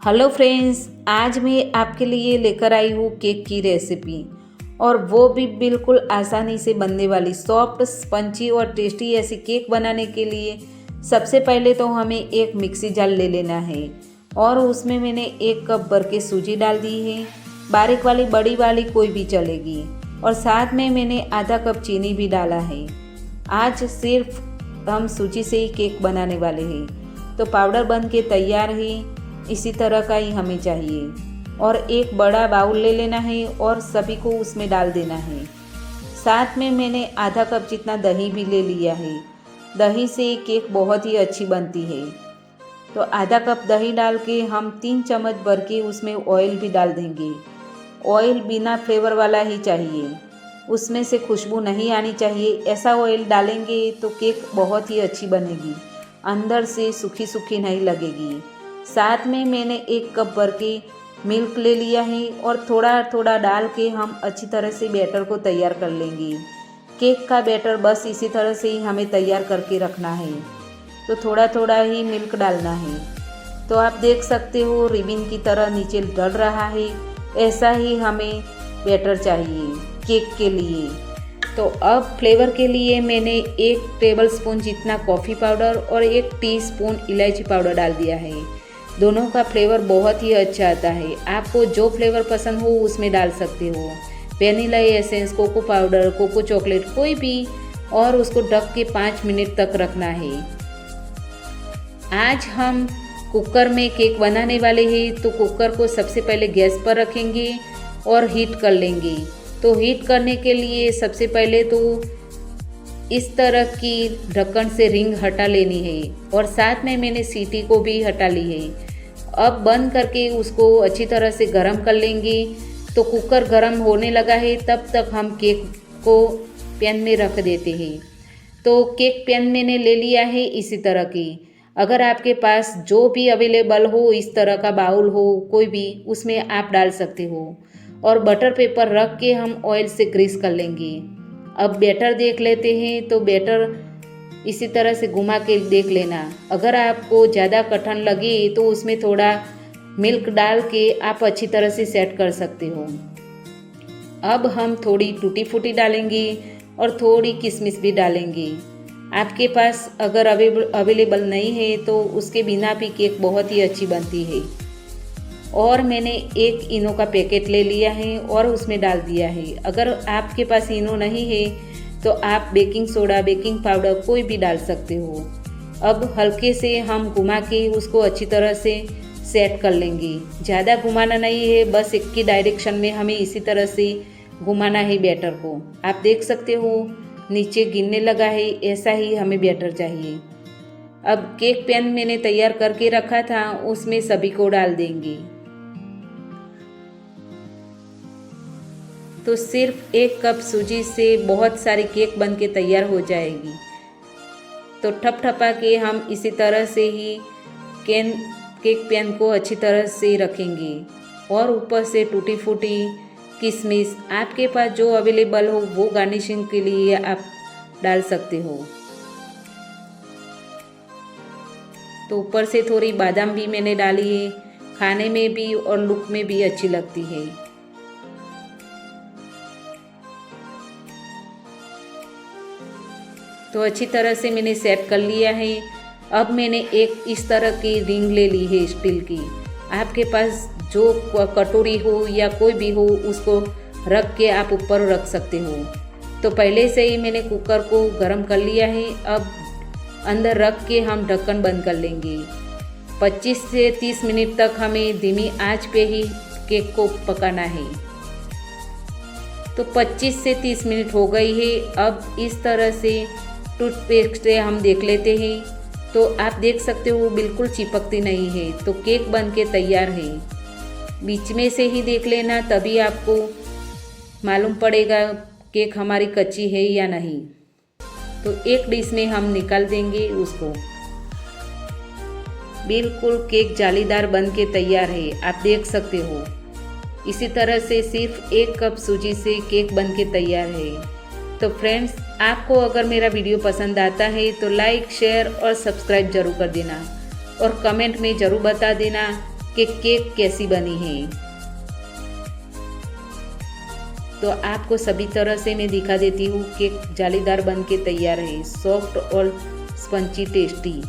Hello friends, आज मैं आपके लिए लेकर आई हूँ केक की रेसिपी और वो भी बिल्कुल आसानी से बनने वाली सॉफ्ट स्पंची और टेस्टी ऐसी केक बनाने के लिए सबसे पहले तो हमें एक मिक्सी जार ले लेना है और उसमें मैंने 1 कप भर के सूजी डाल दी है। बारीक वाली बड़ी वाली कोई भी चलेगी और साथ में मैंने आधा कप चीनी भी डाला है। आज सिर्फ हम सूजी से ही केक बनाने वाले हैं तो पाउडर बन के तैयार है। इसी तरह का ही हमें चाहिए और एक बड़ा बाउल ले लेना है और सभी को उसमें डाल देना है। साथ में मैंने आधा कप जितना दही भी ले लिया है। दही से केक बहुत ही अच्छी बनती है। तो आधा कप दही डाल के हम 3 चम्मच भर के उसमें ऑयल भी डाल देंगे। ऑयल बिना फ्लेवर वाला ही चाहिए, उसमें से खुशबू नहीं आनी चाहिए। ऐसा ऑयल डालेंगे तो केक बहुत ही अच्छी बनेगी, अंदर से सूखी सूखी नहीं लगेगी। साथ में मैंने 1 कप भर के मिल्क ले लिया है और थोड़ा थोड़ा डाल के हम अच्छी तरह से बैटर को तैयार कर लेंगे। केक का बैटर बस इसी तरह से ही हमें तैयार करके रखना है, तो थोड़ा थोड़ा ही मिल्क डालना है। तो आप देख सकते हो रिबन की तरह नीचे डल रहा है। ऐसा ही हमें बैटर चाहिए केक के लिए। तो अब फ्लेवर के लिए मैंने 1 टेबलस्पून जितना कॉफ़ी पाउडर और 1 टीस्पून इलायची पाउडर डाल दिया है। दोनों का फ्लेवर बहुत ही अच्छा आता है। आपको जो फ्लेवर पसंद हो उसमें डाल सकते हो, vanilla essence, cocoa powder, cocoa chocolate, कोई भी, और उसको ढक के 5 मिनट तक रखना है। आज हम कुकर में केक बनाने वाले हैं तो कुकर को सबसे पहले गैस पर रखेंगे और हीट कर लेंगे। तो हीट करने के लिए सबसे पहले तो इस तरह की ढक्कन से रिंग हटा लेनी है और साथ में मैंने सीटी को भी हटा ली है। अब बंद करके उसको अच्छी तरह से गरम कर लेंगे। तो कुकर गरम होने लगा है, तब तक हम केक को पैन में रख देते हैं। तो केक पैन मैंने ले लिया है इसी तरह की। अगर आपके पास जो भी अवेलेबल हो, इस तरह का बाउल हो कोई भी, उसमें आप डाल सकते हो और बटर पेपर रख के हम ऑयल से ग्रीस कर लेंगे। अब बैटर देख लेते हैं। तो बैटर इसी तरह से घुमा के देख लेना। अगर आपको ज़्यादा कठिन लगे तो उसमें थोड़ा मिल्क डाल के आप अच्छी तरह से सेट कर सकते हो। अब हम थोड़ी टूटी फूटी डालेंगे और थोड़ी किशमिश भी डालेंगे। आपके पास अगर अवेलेबल नहीं है तो उसके बिना भी केक बहुत ही अच्छी बनती है। और मैंने 1 इनो का पैकेट ले लिया है और उसमें डाल दिया है। अगर आपके पास इनो नहीं है तो आप बेकिंग सोडा, बेकिंग पाउडर कोई भी डाल सकते हो। अब हल्के से हम घुमा के उसको अच्छी तरह से सेट कर लेंगे। ज़्यादा घुमाना नहीं है, बस एक ही डायरेक्शन में हमें इसी तरह से घुमाना है बैटर को। आप देख सकते हो नीचे गिरने लगा है, ऐसा ही हमें बैटर चाहिए। अब केक पैन मैंने तैयार करके रखा था, उसमें सभी को डाल देंगे। तो सिर्फ 1 कप सूजी से बहुत सारी केक बन के तैयार हो जाएगी। तो ठपठपा के हम इसी तरह से ही केक पैन को अच्छी तरह से रखेंगे और ऊपर से टूटी फूटी किशमिश आपके पास जो अवेलेबल हो वो गार्निशिंग के लिए आप डाल सकते हो। तो ऊपर से थोड़ी बादाम भी मैंने डाली है, खाने में भी और लुक में भी अच्छी लगती है। तो अच्छी तरह से मैंने सेट कर लिया है। अब मैंने एक इस तरह की रिंग ले ली है स्टील की। आपके पास जो कटोरी हो या कोई भी हो उसको रख के आप ऊपर रख सकते हो। तो पहले से ही मैंने कुकर को गर्म कर लिया है। अब अंदर रख के हम ढक्कन बंद कर लेंगे। 25 से 30 मिनट तक हमें धीमी आंच पे ही केक को पकाना है। तो 25 से 30 मिनट हो गई है। अब इस तरह से टूथपेस्ट से हम देख लेते हैं। तो आप देख सकते हो बिल्कुल चिपकती नहीं है। तो केक बन के तैयार है। बीच में से ही देख लेना, तभी आपको मालूम पड़ेगा केक हमारी कच्ची है या नहीं। तो एक डिश में हम निकाल देंगे उसको। बिल्कुल केक जालीदार बन के तैयार है, आप देख सकते हो। इसी तरह से सिर्फ 1 कप सूजी से केक बन के तैयार है। तो फ्रेंड्स, आपको अगर मेरा वीडियो पसंद आता है तो लाइक, शेयर और सब्सक्राइब जरूर कर देना और कमेंट में ज़रूर बता देना कि केक कैसी बनी है। तो आपको सभी तरह से मैं दिखा देती हूँ। केक जालीदार बन के तैयार है, सॉफ्ट और स्पंची टेस्टी।